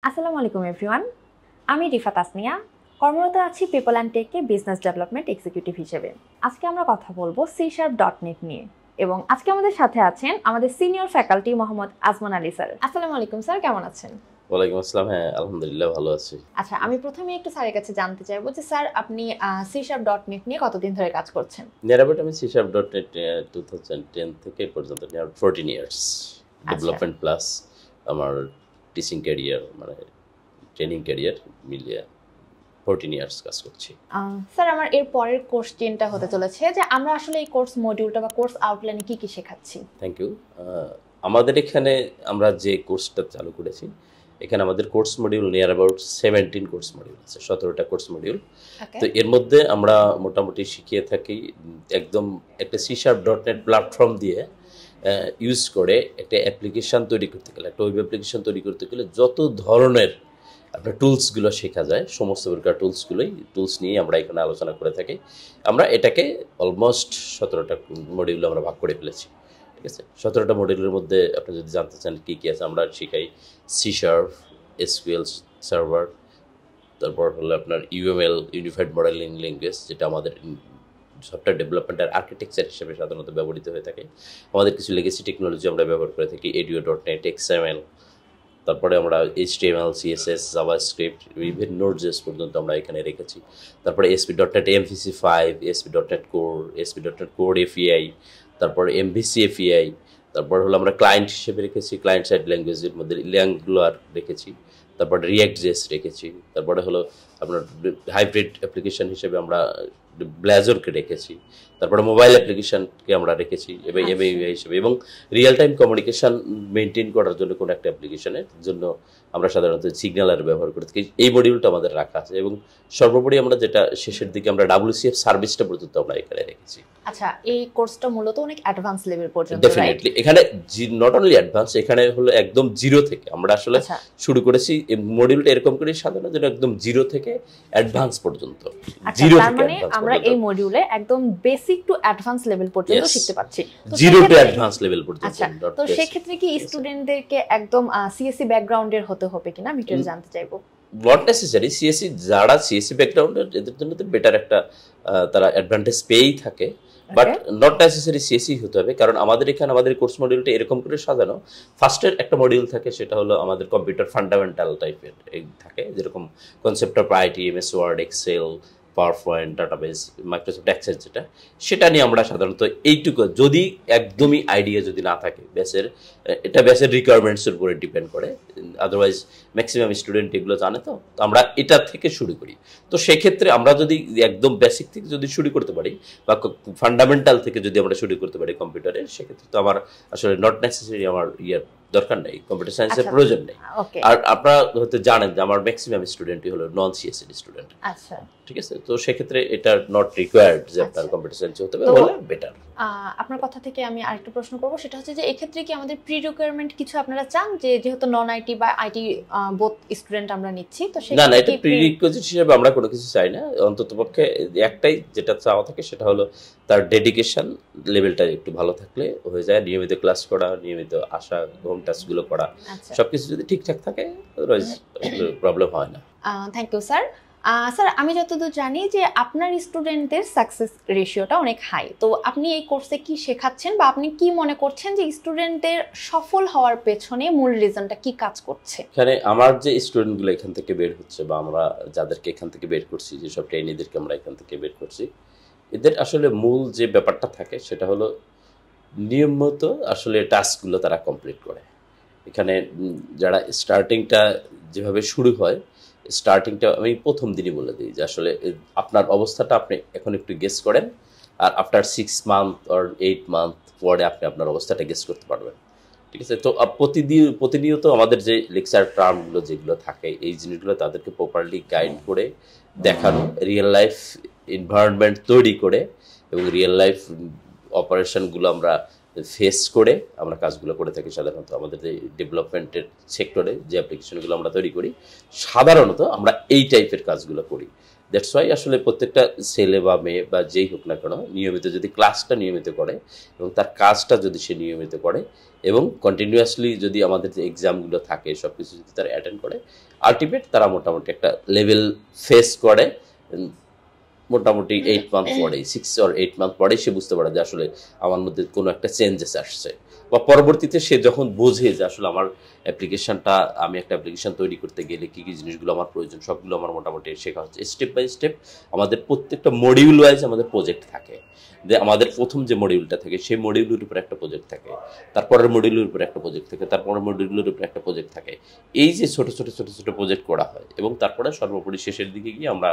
আসসালামু আলাইকুম এভরিওয়ান, আমি রিফা তাসনিয়া, কর্মরত আছি পিপল অ্যান্ড টেকে বিজনেস ডেভেলপমেন্ট এক্সিকিউটিভ হিসেবে। আজকে আমরা কথা বলবো C#.NET নিয়ে এবং আজকে আমাদের সাথে আছেন আমাদের senior faculty Mohammad Ajman Ali sir. আসসালামু আলাইকুম স্যার, কেমন আছেন? ওয়ালাইকুম আসসালাম। হ্যাঁ, আলহামদুলিল্লাহ ভালো আছি। আচ্ছা, আমি প্রথমে একটু স্যারের কাছে জানতে চাইবো যে স্যার আপনি C#.NET নিয়ে কতদিন ধরে কাজ করছেন? নিয়ার আমি C#.NET 2010 থেকে পর্যন্ত 14 ইয়ার্স ডেভেলপমেন্ট প্লাস আমার টিচিং ক্যারিয়ার মানে ট্রেনিং ক্যারিয়ার মিলিয়ে 14 ইয়ার্স কাজ করছি। স্যার, আমার এর পরের কোশ্চেনটা হতে চলেছে যে আমরা আসলে এই কোর্স মডিউলটা বা কোর্স আউটলাইনে কি কি শেখাচ্ছি? Thank you. আমাদের এখানে আমরা যে কোর্সটা চালু করেছি, এখানে আমাদের course module near about 17 course module আছে, 17টা কোর্স মডিউল। তো এর মধ্যে আমরা মোটামুটি শিখিয়ে থাকি একদম একটা C#.NET প্ল্যাটফর্ম দিয়ে ইউজ করে একটা অ্যাপ্লিকেশান তৈরি করতে গেলে, একটা ওয়েব অ্যাপ্লিকেশান তৈরি করতে গেলে যত ধরনের আপনার টুলসগুলো শেখা যায়, সমস্ত প্রকার টুলস নিয়ে আমরা এখানে আলোচনা করে থাকি। আমরা এটাকে অলমোস্ট 17টা মডিউলে আমরা ভাগ করে ফেলেছি। ঠিক আছে, 17টা মডিউলের মধ্যে আপনি যদি জানতে চান কী কী আছে, আমরা শিখাই C#, SQL সার্ভার, তারপর হলো আপনার UML ইউনিফাইড মডেলিং ল্যাঙ্গুয়েজ, যেটা আমাদের সফটওয়্যার ডেভেলপমেন্টের আর্কিটেকচার হিসেবে সাধারণত ব্যবহৃত হয়ে থাকে। আমাদের কিছু লেগেসি টেকনোলজি আমরা ব্যবহার করে থাকি, ADO.NET, XML, তারপরে আমরা HTML, CSS, JavaScript, even Node.js পর্যন্ত আমরা এখানে রেখেছি। তারপরে ASP.NET MVC5, ASP.NET Core, ASP.NET Core API, তারপর MVC API, তারপর হলো আমরা ক্লায়েন্ট হিসেবে রেখেছি ক্লায়েন্ট সাইড ল্যাঙ্গুয়েজের মধ্যে Angular রেখেছি, তারপরে React.js রেখেছি, তারপরে হলো আপনার হাইব্রিড অ্যাপ্লিকেশন হিসেবে আমরা ব্লেজরকে রেখেছি, তারপরে মোবাইল অ্যাপ্লিকেশনকে আমরা রেখেছি MAUI হিসেবে, এবং রিয়েল টাইম কমিউনিকেশন মেনটেন করার জন্য কোনো একটা অ্যাপ্লিকেশনের জন্য আমরা সাধারণত সিগন্যালার ব্যবহার করে থাকি। এই মডিউলটা আমাদের রাখা আছে, এবং সর্বোপরি আমরা যেটা শেষের দিকে আমরা WCF সার্ভিসটা পর্যন্ত আমরা এখানে রেখেছি। আচ্ছা, এই কোর্সটা মূলত অনেক অ্যাডভান্স লেভেল পর্যন্ত, ডেফিনেটলি এখানে নট অনলি অ্যাডভান্স, এখানে হলো একদম জিরো থেকে আমরা আসলে শুরু করেছি। এই মডিউলটা এরকম করে সাজানো যেন একদম জিরো থেকে অ্যাডভান্স পর্যন্ত, জিরো থেকে মানে আমরা এই মডিউলে একদম বেসিক টু অ্যাডভান্স লেভেল পর্যন্ত শিখতে পাচ্ছি, জিরো টু অ্যাডভান্স লেভেল পর্যন্ত। আচ্ছা, তো সেই ক্ষেত্রে কি স্টুডেন্টদেরকে একদম সিএসসি ব্যাকগ্রাউন্ডের হতে হবে কিনা আমি একটু জানতে চাইবো। নট নেসেসারি, যারা সিএসসি ব্যাকগ্রাউন্ডের এদের জন্য তো বেটার একটা তারা অ্যাডভান্টেজ পেয়েই থাকে, বাট নট নেসেসারি সিএসসি হতে হবে। কারণ আমাদের এখানে আমাদের কোর্স মডিউলটা এরকম করে সাজানো, ফার্স্টের একটা মডিউল থাকে সেটা হলো আমাদের কম্পিউটার ফান্ডামেন্টাল টাইপের থাকে, যেরকম concept of IT, MS word, excel, PowerPoint, database, Microsoft access, সেটা নিয়ে আমরা সাধারণত এইটুকু, যদি একদমই আইডিয়া যদি না থাকে ব্যাসের, এটা ব্যাসের রিকোয়ারমেন্টসের উপরে ডিপেন্ড করে, আদারওয়াইজ ম্যাক্সিমাম স্টুডেন্ট এগুলো জানে, তো আমরা এটা থেকে শুরু করি। তো সেক্ষেত্রে আমরা যদি একদম বেসিক থেকে যদি শুরু করতে পারি বা ফান্ডামেন্টাল থেকে যদি আমরা শুরু করতে পারি কম্পিউটারের, সেক্ষেত্রে তো আমার আসলে নট নেসেসারি আমার দরকার নেই, কম্পিউটার সায়েন্সের প্রয়োজন নেই। আর আপনারা হয়তো জানেন যে আমার ম্যাক্সিমাম স্টুডেন্টই হলো নন সিএসসি স্টুডেন্ট। আচ্ছা, ঠিক আছে, তো সেক্ষেত্রে এটা নট রিকোয়ার্ড যে আপনার কম্পিউটার সায়েন্স হতে হবে, হলে বেটার। আপনার কথা থেকে আমি আরেকটা প্রশ্ন করব, সেটা হচ্ছে যে এই ক্ষেত্রে কি আমাদের প্রি রিকোয়ারমেন্ট কিছু আপনারা চান, যে যেহেতু নন আইটি বা আইটি বোথ স্টুডেন্ট আমরা নিচ্ছি, তো না না, এটা প্রি রিকোয়েজিট হিসেবে আমরা কোনো কিছু চাই না। অন্ততপক্ষে একটাই যেটা চাওয়া থাকে সেটা হলো তার ডেডিকেশন লেভেলটা একটু ভালো থাকলে হয়ে যায়। নিয়মিত ক্লাস করা, নিয়মিত আসা, হোম টাস্কগুলো করা, সবকিছু যদি ঠিকঠাক থাকে আদারওয়াইজ প্রবলেম হয় না। Thank you sir. স্যার, আমি যতদূর জানি যে আপনার স্টুডেন্টদের সাকসেস রেশিওটা অনেক হাই, তো আপনি এই কোর্সে কি শেখাচ্ছেন বা আপনি কি মনে করছেন যে স্টুডেন্টদের সফল হওয়ার পেছনে মূল রিজনটা কি কাজ করছে? এখানে আমার যে স্টুডেন্টগুলো এখান থেকে বের হচ্ছে বা আমরা যাদেরকে এখান থেকে বের করছি, যেসব ট্রেনিদেরকে আমরা এখান থেকে বের করছি, এদের আসলে মূল যে ব্যাপারটা থাকে সেটা হলো নিয়মিত আসলে টাস্কগুলো তারা কমপ্লিট করে। এখানে যারা স্টার্টিংটা যেভাবে শুরু হয়, স্টার্টিংটা আমি প্রথম দিনই বলে দিই যে আসলে আপনার অবস্থাটা আপনি এখন একটু গেস করেন, আর আফটার 6 মান্থ অর 8 মান্থ পরে আপনি আপনার অবস্থাটা গেস করতে পারবেন। ঠিক আছে, তো প্রতিনিয়ত আমাদের যে লেকচার টার্মগুলো যেগুলো থাকে, এই জিনিসগুলো তাদেরকে প্রপারলি গাইড করে দেখানো, রিয়েল লাইফ এনভায়রনমেন্ট তৈরি করে এবং রিয়েল লাইফ অপারেশনগুলো আমরা ফেস করে আমরা কাজগুলো করে থাকি। সাধারণত আমাদের যে ডেভেলপমেন্টের সেক্টরে যে অ্যাপ্লিকেশনগুলো আমরা তৈরি করি, সাধারণত আমরা এই টাইপের কাজগুলো করি। দ্যাটস ওয়াই আসলে প্রত্যেকটা ছেলে বা মেয়ে বা যেই হোক না কেন নিয়মিত যদি ক্লাসটা নিয়মিত করে এবং তার কাজটা যদি সে নিয়মিত করে এবং কন্টিনিউয়াসলি যদি আমাদের যে এক্সামগুলো থাকে সব কিছু যদি তারা অ্যাটেন্ড করে, আলটিমেট তারা মোটামুটি একটা লেভেল ফেস করে। মোটামুটি 8 মান্থ পরেই 6 or 8 মান্থ পরেই সে বুঝতে পারে যে আসলে আমার মধ্যে কোনো একটা চেঞ্জেস আসছে, বা পরবর্তীতে সে যখন বোঝে যে আসলে আমার অ্যাপ্লিকেশনটা, আমি একটা অ্যাপ্লিকেশন তৈরি করতে গেলে কী কী জিনিসগুলো আমার প্রয়োজন সবগুলো আমার মোটামুটি শেখা হচ্ছে। স্টেপ বাই স্টেপ আমাদের প্রত্যেকটা মডিউল ওয়াইজ আমাদের প্রজেক্ট থাকে, যে আমাদের প্রথম যে মডিউলটা থাকে সেই মডিউলের উপর একটা প্রজেক্ট থাকে, তারপরের মডিউলের উপর একটা প্রজেক্ট থাকে, তারপরের মডিউলের উপর একটা প্রজেক্ট থাকে। এই যে ছোট ছোট ছোট ছোট প্রজেক্ট করা হয় এবং তারপরে সর্বোপরি শেষের দিকে গিয়ে আমরা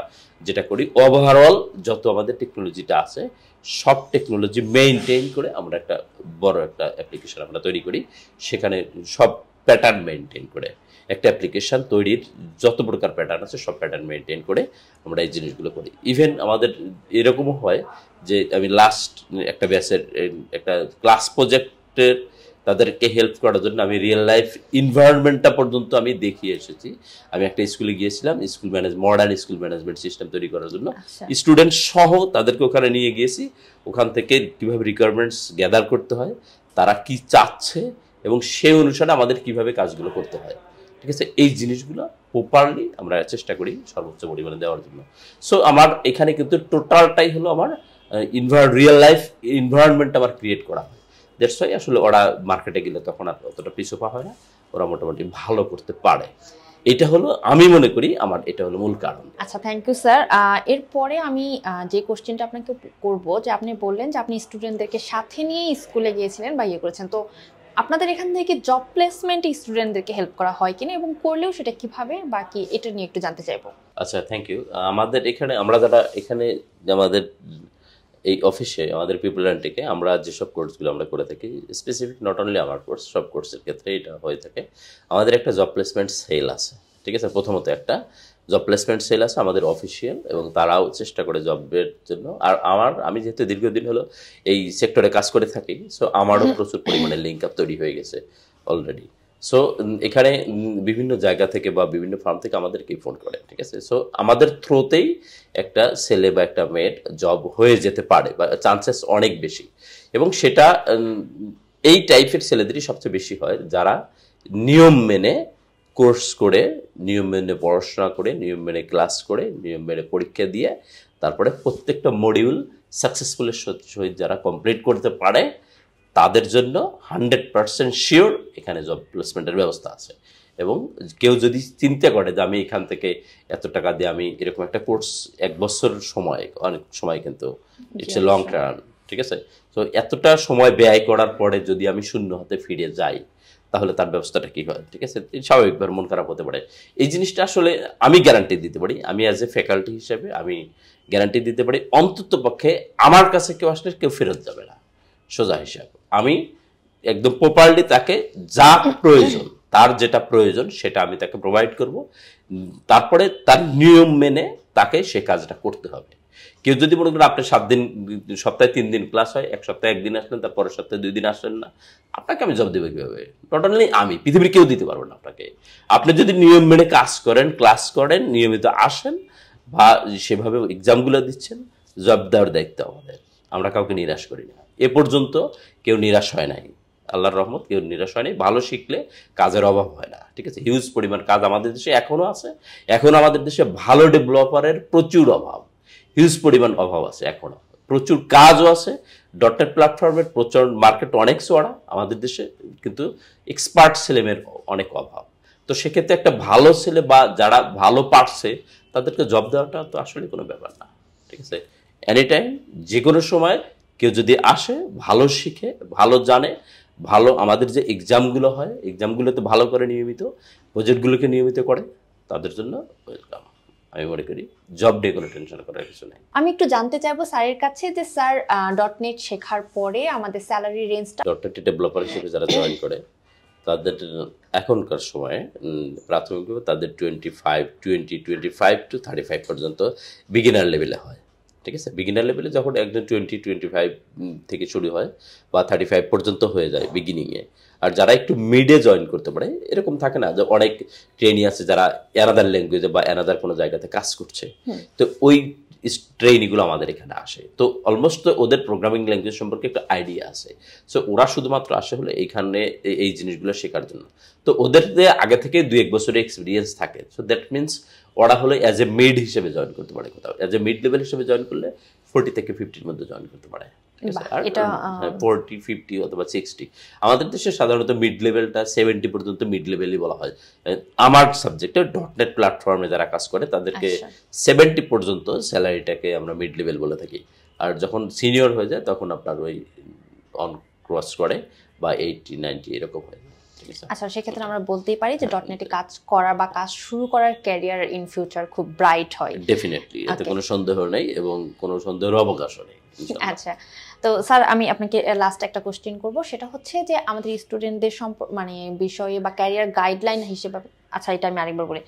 যেটা করি, ওভারঅল যত আমাদের টেকনোলজিটা আছে সব টেকনোলজি মেইনটেইন করে আমরা একটা বড় একটা অ্যাপ্লিকেশন আমরা তৈরি করি। সেখানে সব প্যাটার্ন মেইনটেইন করে একটা অ্যাপ্লিকেশন তৈরির যত প্রকার প্যাটার্ন আছে সব প্যাটার্ন মেইনটেইন করে আমরা এই জিনিসগুলো করি। ইভেন আমাদের এরকমও হয় যে আমি লাস্ট একটা ব্যাচের একটা ক্লাস প্রজেক্টের তাদেরকে হেল্প করার জন্য আমি রিয়েল লাইফ ইনভায়রনমেন্টটা পর্যন্ত আমি দেখিয়ে এসেছি। আমি একটা স্কুলে গিয়েছিলাম মডার্ন স্কুল ম্যানেজমেন্ট সিস্টেম তৈরি করার জন্য, স্টুডেন্ট সহ তাদেরকে ওখানে নিয়ে গিয়েছি। ওখান থেকে কীভাবে রিকোয়ারমেন্টস গ্যাদার করতে হয়, তারা কি চাচ্ছে এবং সেই অনুসারে আমাদের কিভাবে কাজগুলো করতে হয়, ঠিক আছে, এই জিনিসগুলো প্রপারলি আমরা চেষ্টা করি সর্বোচ্চ পরিমাণে দেওয়ার জন্য। সো আমার এখানে কিন্তু টোটালটাই হলো আমার রিয়েল লাইফ ইনভায়রনমেন্ট আমার ক্রিয়েট করা হয়। দ্যাটস ওয়াই আসলে ওরা মার্কেটে গেলে তখন আর অতটা পিছপা হয় না, ওরা মোটামুটি ভালো করতে পারে। এটা হলো আমি মনে করি আমার এটা হলো মূল কারণ। আচ্ছা, থ্যাংক ইউ স্যার। এরপরে আমি যে কোশ্চেনটা আপনাকে করব, যে আপনি বললেন যে আপনি স্টুডেন্টদেরকে সাথে নিয়ে স্কুলে গিয়েছিলেন বা ইয়ে করেছেন, তো আপনাদের এখান থেকে জব প্লেসমেন্ট স্টুডেন্টদেরকে হেল্প করা হয় কিনা এবং করলেও সেটা কিভাবে, বা কি এটা নিয়ে একটু জানতে চাইবো। আচ্ছা, থ্যাংক ইউ। আমাদের এখানে আমরা যারা এখানে আমাদের এই অফিসে আমাদের পিপল অ্যান্ডকে আমরা যেসব কোর্সগুলো আমরা করে থাকি, স্পেসিফিক নট অনলি আমার কোর্স, সব কোর্সের ক্ষেত্রে এটা হয়ে থাকে। আমাদের একটা জব প্লেসমেন্ট সেল আছে, ঠিক আছে, প্রথমত একটা জব প্লেসমেন্ট সেল আছে আমাদের অফিসিয়াল, এবং তারাও চেষ্টা করে জবের জন্য। আর আমি যেহেতু দীর্ঘদিন হলো এই সেক্টরে কাজ করে থাকি, সো আমারও প্রচুর পরিমাণে লিঙ্ক আপ তৈরি হয়ে গেছে অলরেডি। সো এখানে বিভিন্ন জায়গা থেকে বা বিভিন্ন ফার্ম থেকে আমাদেরকে ফোন করে, ঠিক আছে। সো আমাদের থ্রুতেই একটা ছেলে বা একটা মেয়ের জব হয়ে যেতে পারে বা চান্সেস অনেক বেশি, এবং সেটা এই টাইপের ছেলেদেরই সবচেয়ে বেশি হয় যারা নিয়ম মেনে কোর্স করে, নিয়ম মেনে পড়াশোনা করে, নিয়ম মেনে ক্লাস করে, নিয়ম মেনে পরীক্ষা দিয়ে তারপরে প্রত্যেকটা মডিউল সাকসেসফুলের সহিত যারা কমপ্লিট করতে পারে তাদের জন্য 100% শিওর এখানে জব প্লেসমেন্টের ব্যবস্থা আছে। এবং কেউ যদি চিন্তা করে যে আমি এখান থেকে এত টাকা দিয়ে আমি এরকম একটা কোর্স 1 বছর সময়, অনেক সময় কিন্তু ইটস এ লং টার্ম, ঠিক আছে। তো এতটা সময় ব্যয় করার পরে যদি আমি শূন্য হাতে ফিরে যাই তাহলে তার ব্যবস্থাটা কী হয়, ঠিক আছে, স্বাভাবিকভাবে মন খারাপ হতে পারে। এই জিনিসটা আসলে আমি গ্যারান্টি দিতে পারি, আমি অ্যাজ এ ফ্যাকাল্টি হিসেবে আমি গ্যারান্টি দিতে পারি অন্তত পক্ষে আমার কাছে কেউ আসলে কেউ ফেরত যাবে না। সোজা হিসাব আমি একদম প্রপারলি তাকে যা প্রয়োজন, তার যেটা প্রয়োজন সেটা আমি তাকে প্রোভাইড করব। তারপরে তার নিয়ম মেনে তাকে সে কাজটা করতে হবে। কেউ যদি মনে করেন আপনি 7 দিন, সপ্তাহে 3 দিন ক্লাস হয়, এক সপ্তাহে 1 দিন আসলেন, তারপরের সপ্তাহে 2 দিন আসলেন না, আপনাকে আমি জব দেবো কীভাবে? নট অনলি আমি, পৃথিবীর কেউ দিতে পারবে না আপনাকে। আপনি যদি নিয়ম মেনে কাজ করেন, ক্লাস করেন, নিয়মিত আসেন বা সেভাবে এক্সামগুলো দিচ্ছেন, জব দেওয়ার দায়িত্ব আমাদের। আমরা কাউকে নিরাশ করি না, এ পর্যন্ত কেউ নিরাশ হয় নাই, আল্লাহর রহমত, কেউ নিরাশ হয় নাই। ভালো শিখলে কাজের অভাব হয় না, ঠিক আছে। হিউজ পরিমাণ কাজ আমাদের দেশে এখনও আছে, এখনও আমাদের দেশে ভালো ডেভেলপারের প্রচুর অভাব, হিউজ পরিমাণ অভাব আছে, এখনও প্রচুর কাজও আছে। ডটনেট প্ল্যাটফর্মের প্রচুর মার্কেট অনেক চড়া আমাদের দেশে, কিন্তু এক্সপার্ট ছেলেমেয়ের অনেক অভাব। তো সেক্ষেত্রে একটা ভালো ছেলে বা যারা ভালো পারছে তাদেরকে জব দেওয়াটা তো আসলে কোনো ব্যাপার না, ঠিক আছে। এনি টাইম, যে কোনো সময় কেউ যদি আসে, ভালো শিখে, ভালো জানে, ভালো আমাদের যে এক্সামগুলো হয় এক্সামগুলোতে ভালো করে নিয়মিত, প্রজেক্টগুলোকে নিয়মিত করে, তাদের জন্য ওয়েলকাম। আমি মনে করি জব নিয়ে কোনো টেনশন করার কিছু নেই। আমি একটু জানতে চাইবো স্যারের কাছে যে স্যার ডটনেট শেখার পরে আমাদের স্যালারি রেঞ্জটা, ডটনেট ডেভেলপার হিসেবে যারা জয়েন করে তাদের এখনকার সময়ে প্রাথমিকভাবে তাদের 25 to 35 পর্যন্ত বিগিনার লেভেলে হয়, ঠিক আছে, বিগিনার লেভেলে যখন একজন 20-25 থেকে শুরু হয় বা 35 পর্যন্ত হয়ে যায় বিগিনিংয়ে। আর যারা একটু মিডে জয়েন করতে পারে, এরকম থাকে না যে অনেক ট্রেনি আছে যারা অ্যানাদার ল্যাঙ্গুয়েজে বা অ্যানাদার কোনো জায়গাতে কাজ করছে, তো ওই ট্রেনিগুলো আমাদের এখানে আসে। তো অলমোস্ট ওদের প্রোগ্রামিং ল্যাঙ্গুয়েজ সম্পর্কে একটা আইডিয়া আছে। সো ওরা শুধুমাত্র আসে হলো এইখানে এই জিনিসগুলো শেখার জন্য। তো ওদের আগে থেকে 2-1 বছরের এক্সপিরিয়েন্স থাকে। সো দ্যাট মিনস ওরা হলো অ্যাজ এ মিড হিসেবে জয়েন করতে পারে কোথাও। অ্যাজ এ মিড লেভেল হিসেবে জয়েন করলে 40 থেকে 50-র মধ্যে জয়েন করতে পারে। 40-50 অথবা 60। আমাদের দেশে সাধারণত মিড লেভেলটা 70 পর্যন্ত মিড লেভেলই বলা হয়। আমার সাবজেক্টে ডটনেট প্ল্যাটফর্মে যারা কাজ করে তাদেরকে 70 পর্যন্ত স্যালারিটাকে আমরা মিড লেভেল বলে থাকি। আর যখন সিনিয়র হয়ে যায় তখন আপনার ওই অন ক্রস করে বা 80-90 এরকম হয়। আচ্ছা, সেক্ষেত্রে আমরা বলতেই পারি যে ডটনেটে কাজ করা বা কাজ শুরু করার ক্যারিয়ার ইন ফিউচার খুব ব্রাইট হয়। ডেফিনেটলি, এতে কোনো সন্দেহ নেই এবং কোনো সন্দেহের অবকাশও নেই। আচ্ছা, তো স্যার আমি আপনাকে লাস্ট একটা কোশ্চেন করব, সেটা হচ্ছে যে আমাদের স্টুডেন্টদের মানে বিষয়ে বা ক্যারিয়ার গাইডলাইন হিসেবে, আচ্ছা এটা আমি আরেকবার বলি।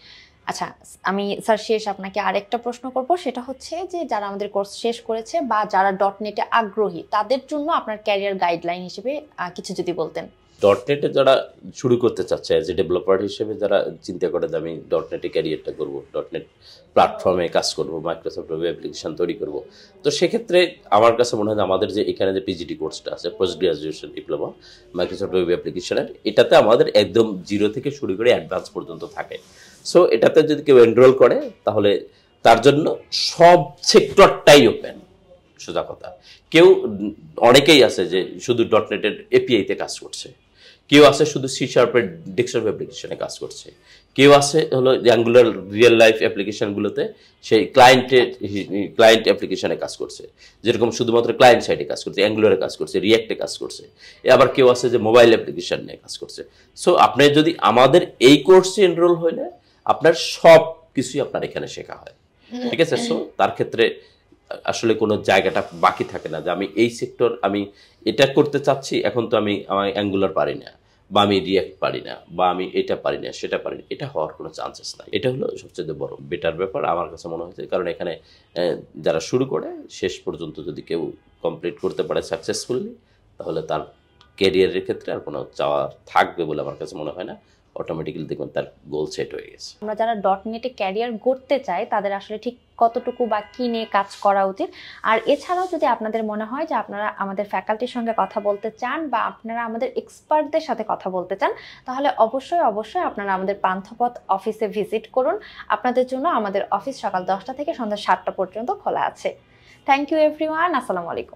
আচ্ছা, আমি স্যার শেষ আপনাকে আরেকটা প্রশ্ন করব, সেটা হচ্ছে যে যারা আমাদের কোর্স শেষ করেছে বা যারা ডটনেটে আগ্রহী তাদের জন্য আপনার ক্যারিয়ার গাইডলাইন হিসেবে কিছু যদি বলতেন। ডটনেটে যারা শুরু করতে চাচ্ছে অ্যাজ এ ডেভেলপার হিসেবে, যারা চিন্তা করে যে আমি ডটনেটে ক্যারিয়ারটা করব, ডটনেট প্ল্যাটফর্মে কাজ করব, মাইক্রোসফট ওয়েব অ্যাপ্লিকেশন তৈরি করব, তো সেক্ষেত্রে আমার কাছে মনে হয় আমাদের যে এখানে যে পিজিটি কোর্সটা আছে, post graduation diploma Microsoft web অ্যাপ্লিকেশনের, এটাতে আমাদের একদম জিরো থেকে শুরু করে অ্যাডভান্স পর্যন্ত থাকে। সো এটাতে যদি কেউ এনরোল করে তাহলে তার জন্য সব সেক্টরটাই ওপেন। সোজা কথা, কেউ অনেকেই আছে যে শুধু ডটনেটের এপিআইতে কাজ করছে, কেউ আছে শুধু সি শার্পের ডেস্কটপ অ্যাপ্লিকেশনে কাজ করছে, কেউ আছে হলো অ্যাঙ্গুলার রিয়েল লাইফ অ্যাপ্লিকেশনগুলোতে সেই ক্লায়েন্ট অ্যাপ্লিকেশনে কাজ করছে, যেরকম শুধুমাত্র ক্লায়েন্ট সাইডে কাজ করছে, অ্যাঙ্গুলারে কাজ করছে, রিয়াক্টে কাজ করছে। আবার কেউ আছে যে মোবাইল অ্যাপ্লিকেশন নিয়ে কাজ করছে। সো আপনি যদি আমাদের এই কোর্সে এনরোল হইলে আপনার সব কিছুই আপনার এখানে শেখা হয়, ঠিক আছে। সো তার ক্ষেত্রে আসলে কোনো জায়গাটা বাকি থাকে না যে আমি এই সেক্টর আমি এটা করতে চাচ্ছি, এখন তো আমি অ্যাঙ্গুলার পারি না, বা আমি রিয়াক্ট পারি না, বা আমি এটা পারি না সেটা পারি না, এটা হওয়ার কোনো চান্সেস নাই। এটা হলো সবচেয়ে বড় বেটার ব্যাপার আমার কাছে মনে হয়েছে। কারণ এখানে যারা শুরু করে শেষ পর্যন্ত যদি কেউ কমপ্লিট করতে পারে সাকসেসফুলি, তাহলে তার ক্যারিয়ারের ক্ষেত্রে আর কোনো চাওয়া থাকবে বলে আমার কাছে মনে হয় না। অটোমেটিক্যালি দেখবেন তার গোল সেট হয়ে গেছে। আমরা যারা ডটনেটে ক্যারিয়ার গড়তে চাই তাদের আসলে ঠিক কতটুকু বা কি নিয়ে কাজ করা উচিত, আর এছাড়াও যদি আপনাদের মনে হয় যে আপনারা আমাদের ফ্যাকাল্টির সঙ্গে কথা বলতে চান বা আপনারা আমাদের এক্সপার্টদের সাথে কথা বলতে চান, তাহলে অবশ্যই আপনারা আমাদের পান্থপথ অফিসে ভিজিট করুন। আপনাদের জন্য আমাদের অফিস সকাল 10টা থেকে সন্ধ্যা 7টা পর্যন্ত খোলা আছে। Thank you everyone. আসসালামু আলাইকুম।